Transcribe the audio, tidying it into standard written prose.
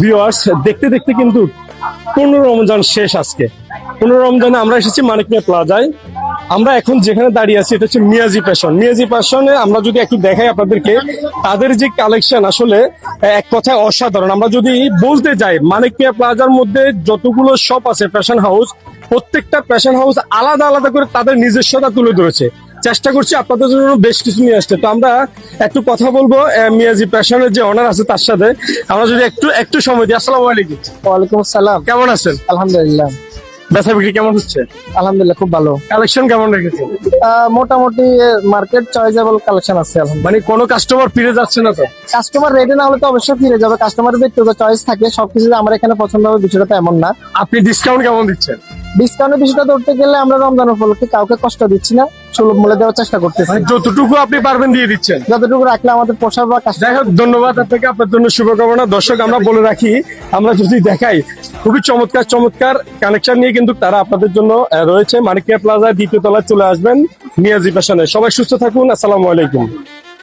Viewers, দেখতে দেখতে কিন্তু 15 রমজান শেষ আজকে। 15 রমজানে আমরা এসেছি মানিক মিয়া প্লাজায়। আমরা এখন যেখানে দাঁড়িয়ে আছি এটা হচ্ছে মিয়াজি ফ্যাশন। মিয়াজি ফ্যাশনে আমরা যদি একটু দেখাই আপনাদেরকে, তাদের যে কালেকশন আসলে এক কথায় অসাধারণ। আমরা যদি বলতে যাই, মানিক মিয়া প্লাজার মধ্যে যতগুলো শপ আছে ফ্যাশন হাউস, প্রত্যেকটা ফ্যাশন হাউস আলাদা আলাদা করে তাদের নিজস্বতা তুলে ধরেছে। চেষ্টা করছি আপনাদের জন্য বেশ কিছু নিয়ে আসতে। তো আমরা একটু কথা বলবো মিয়াজি ফ্যাশনের যে অনার আছে তার সাথে। আমরা যদি একটু একটু সময় দিই। আসসালামু আলাইকুম। ওয়ালাইকুম আসসালাম। কেমন আছেন? আলহামদুলিল্লাহ। বেচা বিক্রি কেমন হচ্ছে? আলহামদুলিল্লাহ খুব ভালো। কালেকশন কেমন রেখেছেন? মোটামুটি মার্কেট চয়েজেবল কালেকশন আছে আলহামদুলিল্লাহ। মানে কোনো কাস্টমার ফিরে যাচ্ছে না তো? কাস্টমার রেডি না হলে তো অবশ্যই ফিরে যাবে। কাস্টমারের যে একটু চয়েস থাকে সবকিছু যে আমার এখানে পছন্দ হবে বিষয়টা তো এমন না। আপনি ডিসকাউন্ট কেমন দিচ্ছেন? ডিসকাউন্টের বিষয়টা ধরতে গেলে আমরা রমজান উপলক্ষে কাউকে কষ্ট দিচ্ছি না, সুলভ মূল্যে দেওয়ার চেষ্টা করতেছি। মানে যতটুকু আপনি পারবেন দিয়ে দিচ্ছেন। যতটুকু রাখলে আমাদের পোষাবে বা যাই হোক, ধন্যবাদ আপনাকে, আপনার জন্য শুভকামনা। দর্শক, আমরা বলে রাখি, আমরা যদি দেখাই খুবই চমৎকার চমৎকার কানেকশন নিয়ে কিন্তু তারা আপনাদের জন্য রয়েছে। মানিক মিয়া প্লাজা দ্বিতীয় তলায় চলে আসবেন মিয়াজি ফ্যাশনে। সবাই সুস্থ থাকুন। আসসালামু আলাইকুম।